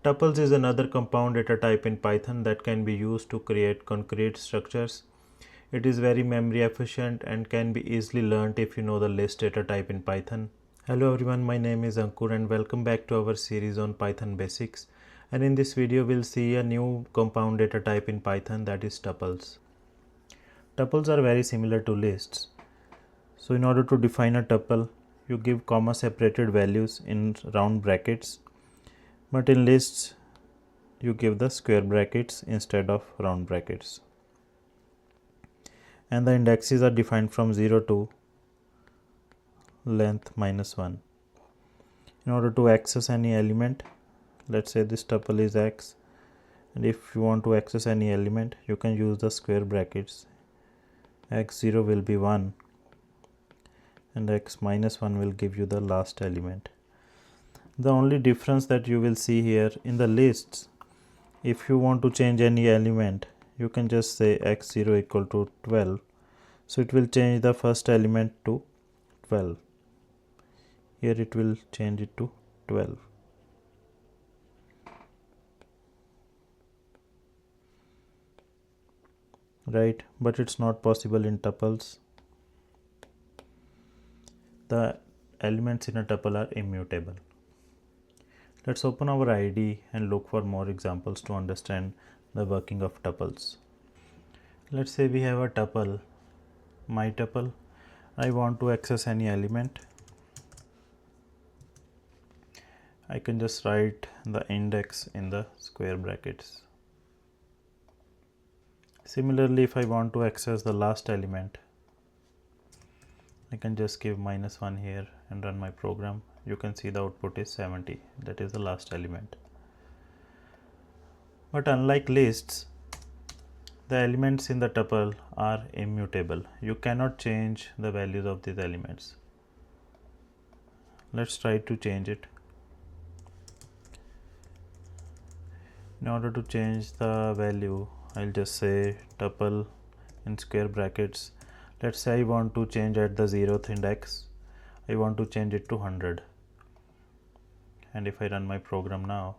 Tuples is another compound data type in Python that can be used to create concrete structures. It is very memory efficient and can be easily learned if you know the list data type in Python. Hello everyone, my name is Ankur and welcome back to our series on Python basics. And in this video we'll see a new compound data type in Python, that is tuples. Tuples are very similar to lists. So in order to define a tuple, you give comma separated values in round brackets, but in lists you give the square brackets instead of round brackets. And the indexes are defined from 0 to length -1. In order to access any element, let's say this tuple is x, and if you want to access any element you can use the square brackets. X0 will be 1 and x-1 will give you the last element. The only difference that you will see here in the lists, if you want to change any element you can just say x0 equal to 12, so it will change the first element to 12. Here it will change it to 12. Right, but it's not possible in tuples. The elements in a tuple are immutable. Let's open our IDE and look for more examples to understand the working of tuples. Let's say we have a tuple, my tuple. I want to access any element. I can just write the index in the square brackets. Similarly, if I want to access the last element, I can just give -1 here and run my program. You can see the output is 70, that is the last element. But unlike lists, the elements in the tuple are immutable. You cannot change the values of these elements. Let's try to change it. In order to change the value, I'll just say tuple in square brackets. Let's say I want to change at the 0th index. I want to change it to 100. And if I run my program now,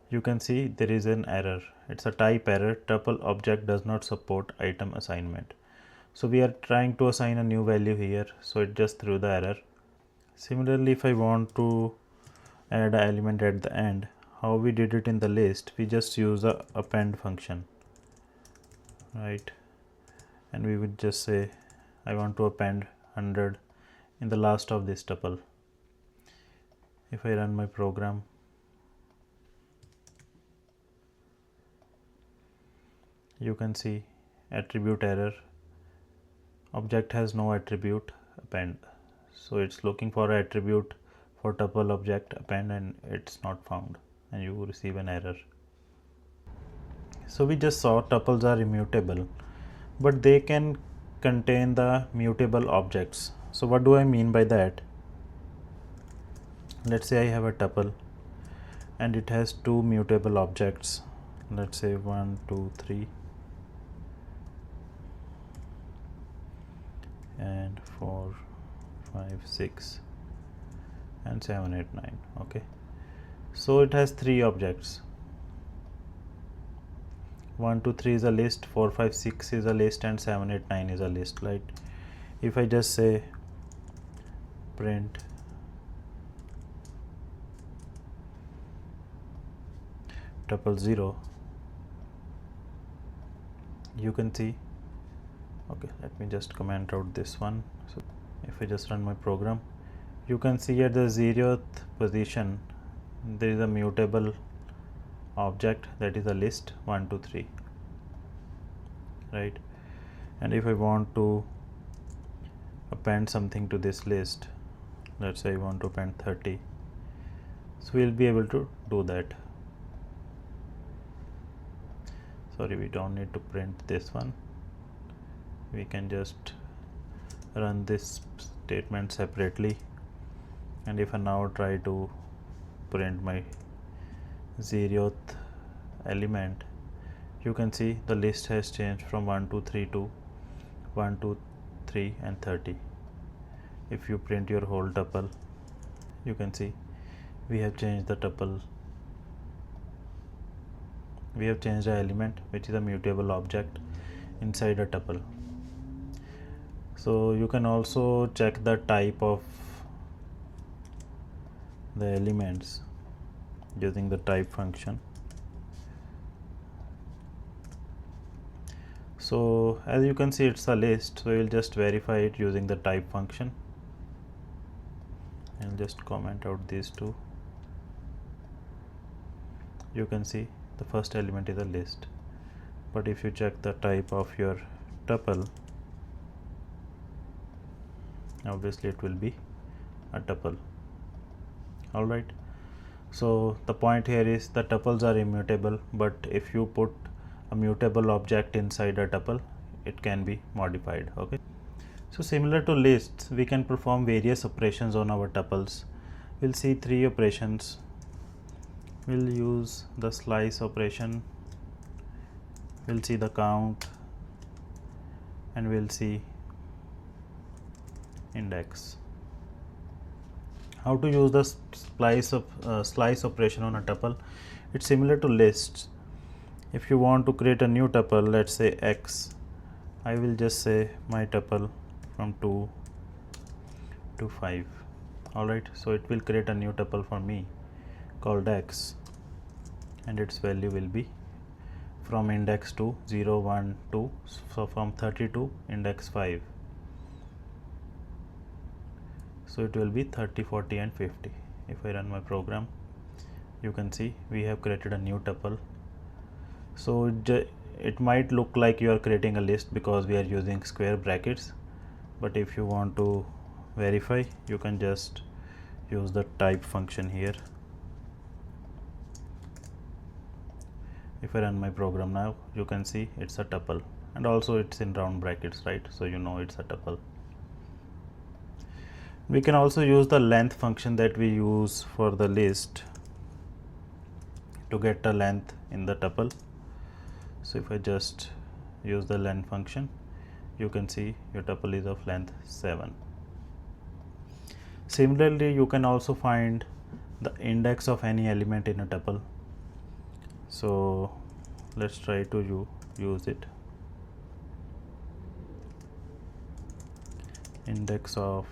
you can see there is an error. It's a type error. Tuple object does not support item assignment. So we are trying to assign a new value here, so it just threw the error. Similarly, if I want to add an element at the end, how we did it in the list, we just use the append function, right? And we would just say I want to append 100 in the last of this tuple. If I run my program, you can see attribute error. Object has no attribute append. So it's looking for an attribute for tuple object append and it's not found, and you receive an error. So we just saw tuples are immutable, but they can contain the mutable objects. So what do I mean by that? Let's say I have a tuple and it has two mutable objects. Let's say 1, 2, 3 and 4, 5, 6 and 7, 8, 9. Okay, so it has three objects. 1, 2, 3 is a list, 4, 5, 6 is a list, and 7, 8, 9 is a list, right? If I just say print tuple 0, you can see, okay, let me just comment out this one. So if I just run my program, you can see at the 0th position there is a mutable object, that is a list 1, 2, 3, right? And if I want to append something to this list, let's say I want to append 30, so we'll be able to do that. Sorry, we don't need to print this one. We can just run this statement separately, and if I now try to print my 0th element, you can see the list has changed from 1, 2, 3 to 1, 2, 3 and 30. If you print your whole tuple, you can see we have changed the tuple, we have changed the element which is a mutable object inside a tuple. So you can also check the type of the elements using the type function. So as you can see, it's a list, so we will just verify it using the type function. I'll just comment out these two. You can see the first element is a list, but if you check the type of your tuple, obviously it will be a tuple. All right, so the point here is the tuples are immutable, but if you put a mutable object inside a tuple, it can be modified. Okay, so similar to lists, we can perform various operations on our tuples. We'll see 3 operations. We'll use the slice operation, we'll see the count, and we'll see index. How to use the slice operation on a tuple? It's similar to lists. If you want to create a new tuple, let's say x, I will just say my tuple from 2 to 5. All right, so it will create a new tuple for me called x, and its value will be from index to 0, 1, 2, so from 30 to index 5. So it will be 30, 40 and 50. If I run my program, you can see we have created a new tuple. So it might look like you are creating a list because we are using square brackets, but if you want to verify, you can just use the type function here. If I run my program now, you can see it's a tuple, and also it's in round brackets, right? So you know it's a tuple. We can also use the length function that we use for the list to get the length in the tuple. So if I just use the length function, you can see your tuple is of length 7. Similarly, you can also find the index of any element in a tuple. So let's try to use it. Index of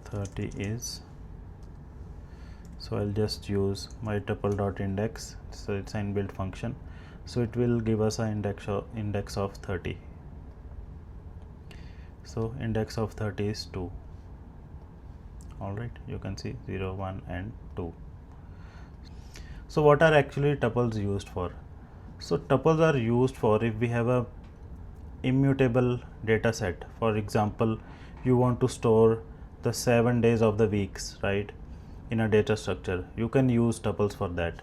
30 is, so I'll just use my tuple dot index, so it's an inbuilt function, so it will give us an index of 30. So index of 30 is 2. All right, you can see 0, 1 and 2. So what are actually tuples used for? So tuples are used for if we have a immutable data set. For example, you want to store the 7 days of the weeks, right, in a data structure. You can use tuples for that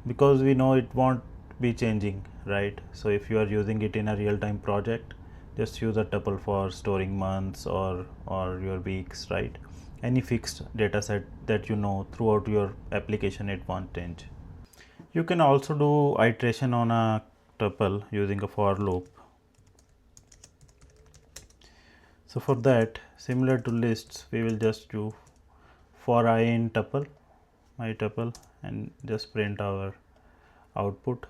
because we know it won't be changing, right? So if you are using it in a real-time project, just use a tuple for storing months or your weeks, right? Any fixed data set that you know throughout your application, it won't change. You can also do iteration on a tuple using a for loop. So for that, similar to lists, we will just do for I in tuple, my tuple, and just print our output.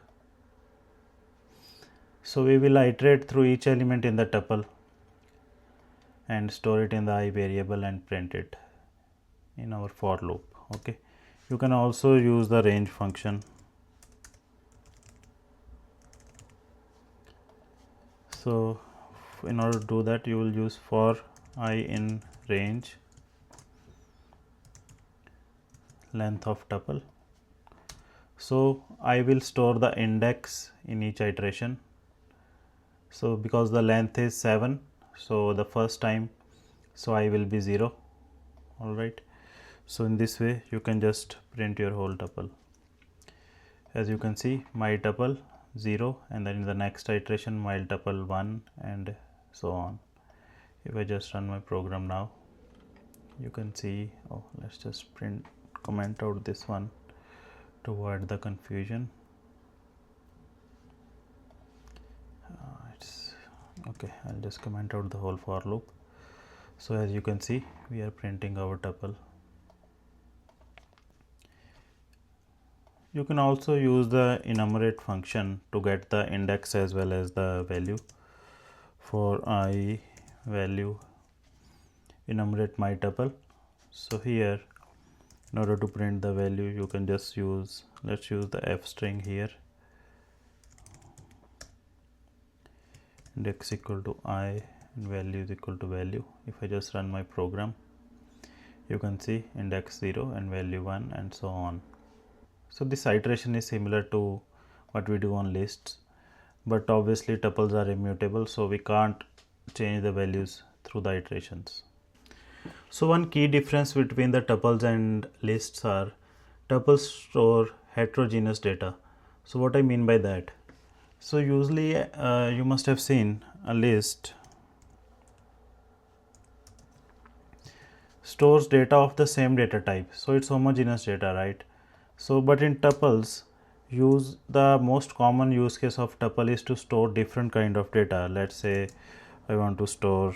So we will iterate through each element in the tuple and store it in the I variable and print it in our for loop. Okay, you can also use the range function. So in order to do that, you will use for I in range length of tuple. So I will store the index in each iteration. So because the length is 7, so the first time, so I will be 0. All right, so in this way you can just print your whole tuple. As you can see, my tuple 0, and then in the next iteration my tuple 1, and so on. If I just run my program now, you can see, oh, let's just comment out this one to avoid the confusion. It's okay, I'll just comment out the whole for loop. So as you can see, we are printing our tuple You can also use the enumerate function to get the index as well as the value. For I value enumerate my tuple. So here, in order to print the value, you can just use, let's use the f string here, index equal to I and value is equal to value. If I just run my program, you can see index 0 and value 1 and so on. So this iteration is similar to what we do on lists, but obviously tuples are immutable, so we can't change the values through the iterations. So one key difference between the tuples and lists are tuples store heterogeneous data. So what I mean by that? So usually you must have seen a list stores data of the same data type, so it's homogeneous data, right? So but in tuples, the most common use case of tuple is to store different kind of data. Let's say I want to store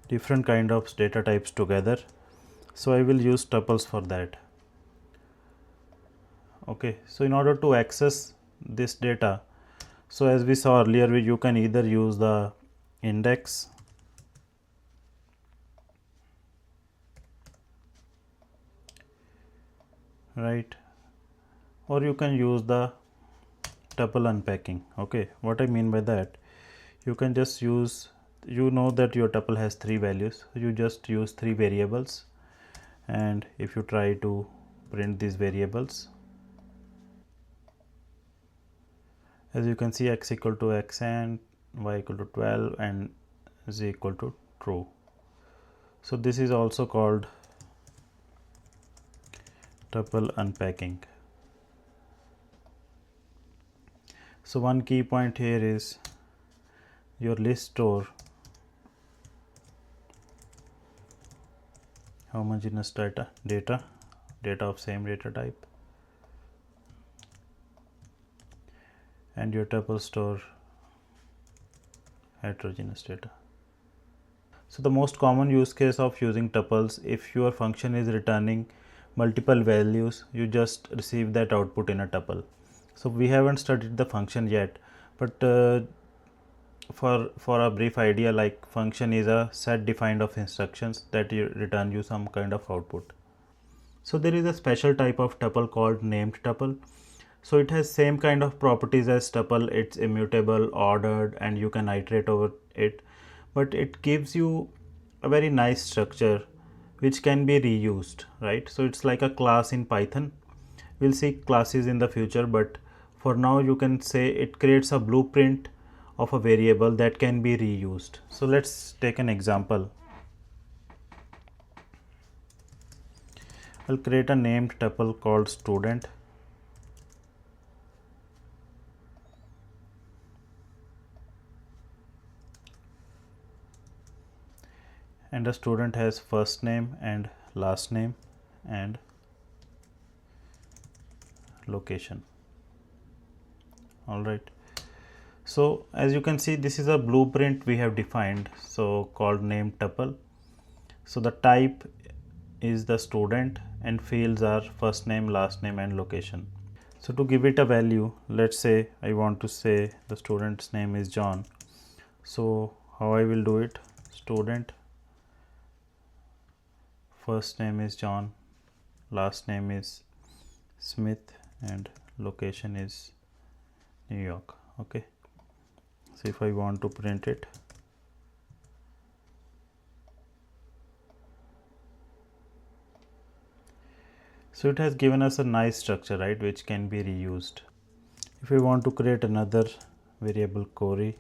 different kind of data types together, so I will use tuples for that. Okay, so in order to access this data, so as we saw earlier, you can either use the index right, or you can use the tuple unpacking. Okay, what I mean by that, you can just use, you know that your tuple has 3 values, so you just use 3 variables, and if you try to print these variables, as you can see, x equal to x and y equal to 12 and z equal to true. So this is also called tuple unpacking. So one key point here is your list store homogeneous data of same data type, and your tuple store heterogeneous data. So the most common use case of using tuples, if your function is returning multiple values, you just receive that output in a tuple. So we haven't studied the function yet, but for a brief idea, like function is a set defined of instructions that return you some kind of output. So there is a special type of tuple called named tuple. So it has same kind of properties as tuple. It's immutable, ordered, and you can iterate over it, but it gives you a very nice structure which can be reused, right? So it's like a class in Python. We'll see classes in the future, but for now you can say it creates a blueprint of a variable that can be reused. So let's take an example. I'll create a named tuple called student. And the student has first name and last name and location. All right. So as you can see, this is a blueprint we have defined, so called named tuple. So the type is the student and fields are first name, last name and location. So to give it a value, let's say I want to say the student's name is John. So how I will do it? Student, first name is John, last name is Smith and location is New York. Okay, so if I want to print it, so it has given us a nice structure, right, which can be reused. If we want to create another variable Corey,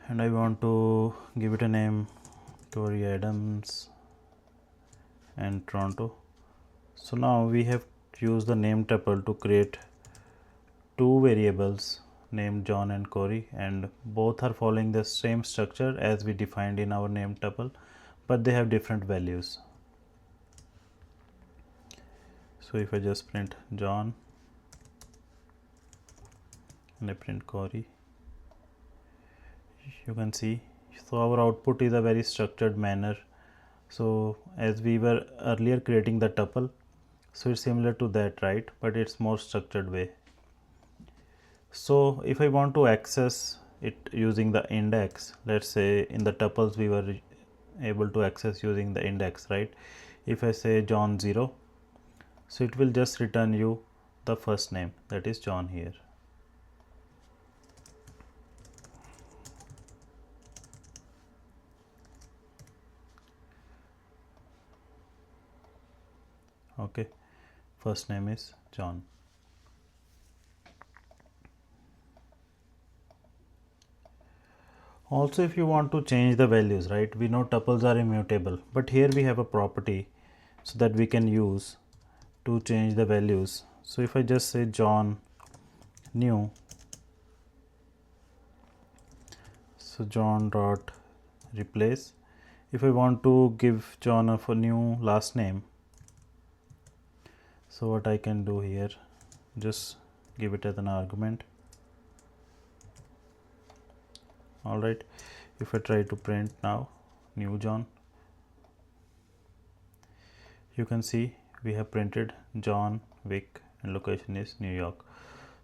and I want to give it a name Corey Adams and Toronto. So now we have used the name tuple to create 2 variables named John and Corey, and both are following the same structure as we defined in our name tuple, but they have different values. So if I just print John and I print Corey, you can see So our output is a very structured manner. So as we were earlier creating the tuple, so it's similar to that, right? But it's more structured way. So if I want to access it using the index, let's say in the tuples we were able to access using the index, right? If I say John 0, so it will just return you the first name, that is John here. Okay, first name is John. Also, if you want to change the values, right, we know tuples are immutable, but here we have a property so that we can use to change the values. So if I just say John new, so John dot replace, if I want to give John a new last name, so what I can do here, just give it as an argument. Alright, if I try to print now new John, you can see we have printed John Wick and location is New York.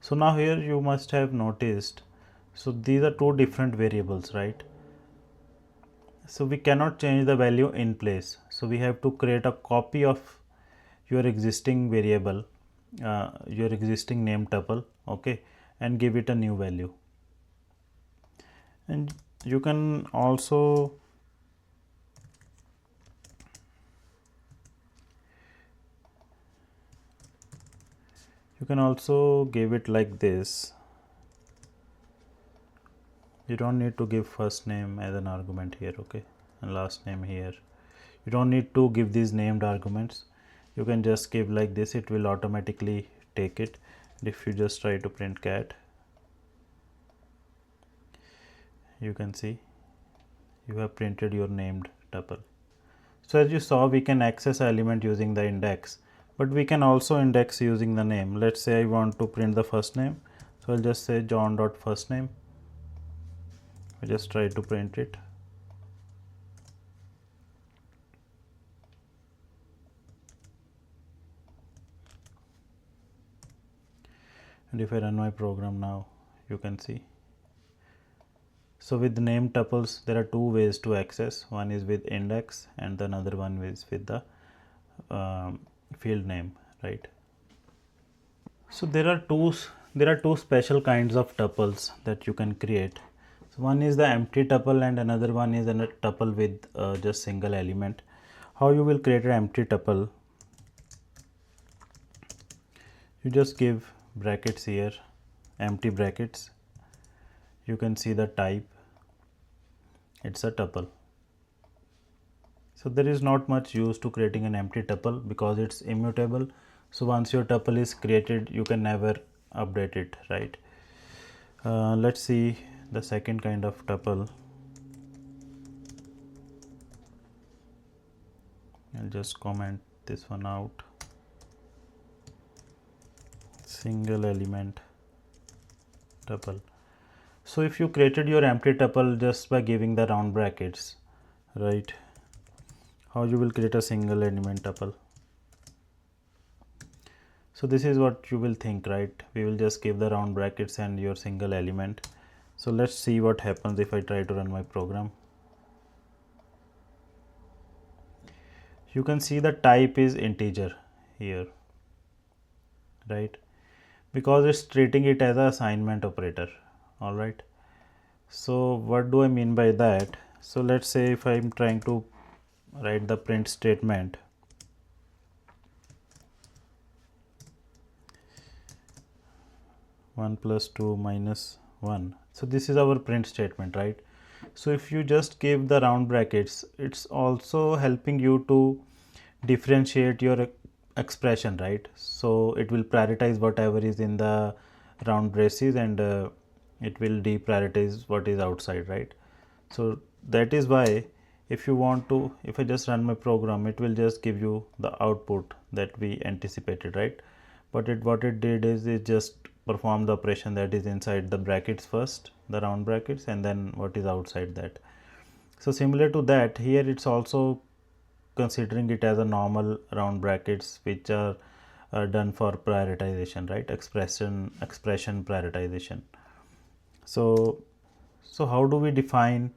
So now here you must have noticed, so these are two different variables, right? So we cannot change the value in place, so we have to create a copy of your existing variable, your existing name tuple, okay, and give it a new value. And you can also give it like this. You don't need to give first name as an argument here, okay, and last name here. You don't need to give these named arguments. You can just give like this, it will automatically take it. And if you just try to print cat, you can see you have printed your named tuple. So as you saw, we can access an element using the index, but we can also index using the name. Let's say I want to print the first name, so I'll just say John dot first name. I just try to print it. And if I run my program now, you can see. So with the name tuples, there are two ways to access. One is with index and another one is with the field name, right? So there are two special kinds of tuples that you can create. So one is the empty tuple and another one is a tuple with just single element. How you will create an empty tuple? You just give brackets here, empty brackets. You can see the type, it's a tuple. So there is not much use to creating an empty tuple because it's immutable. So once your tuple is created, you can never update it, right? Let's see the second kind of tuple. I'll just comment this one out. Single element tuple. So if you created your empty tuple just by giving the round brackets, right? How you will create a single element tuple? So this is what you will think, right? We will just give the round brackets and your single element. So let's see what happens if I try to run my program. You can see the type is integer here, right? Because it's treating it as an assignment operator. All right. So what do I mean by that? So let's say if I'm trying to write the print statement, one plus 2 minus 1. So this is our print statement, right? So if you just give the round brackets, it's also helping you to differentiate your expression, right? So it will prioritize whatever is in the round braces and it will deprioritize what is outside, right? So that is why if you want to, if I just run my program, it will just give you the output that we anticipated, right? But what it did is it just perform the operation that is inside the brackets first, the round brackets, and then what is outside that. So similar to that, here it's also considering it as a normal round brackets which are done for prioritization, right? Expression prioritization. So how do we define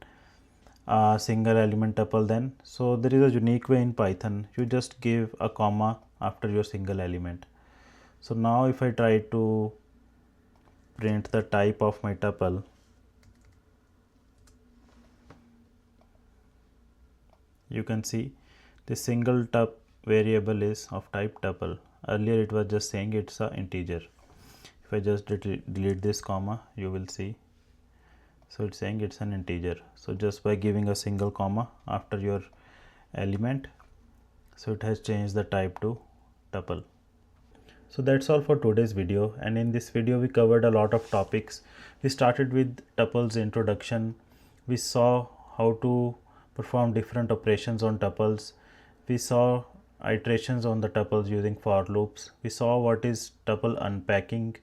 a single element tuple then? So there is a unique way in Python. You just give a comma after your single element. So now if I try to print the type of my tuple, you can see the single tup variable is of type tuple. Earlier it was just saying it's a integer. If I just delete this comma, you will see, so it's saying it's an integer. So just by giving a single comma after your element, so it has changed the type to tuple. So that's all for today's video, and in this video we covered a lot of topics. We started with tuples introduction. We saw how to perform different operations on tuples. We saw iterations on the tuples using for loops. We saw what is tuple unpacking,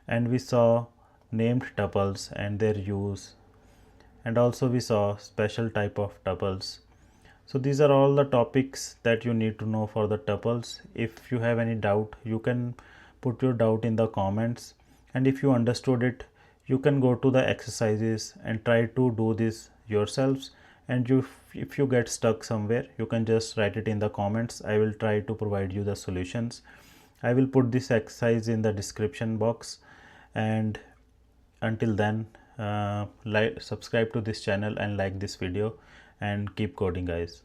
and we saw named tuples and their use, and also we saw special type of tuples. So these are all the topics that you need to know for the tuples. If you have any doubt, you can put your doubt in the comments, and if you understood it, you can go to the exercises and try to do this yourselves. And if you get stuck somewhere, you can just write it in the comments. I will try to provide you the solutions. I will put this exercise in the description box, and until then, subscribe to this channel and like this video, and keep coding guys.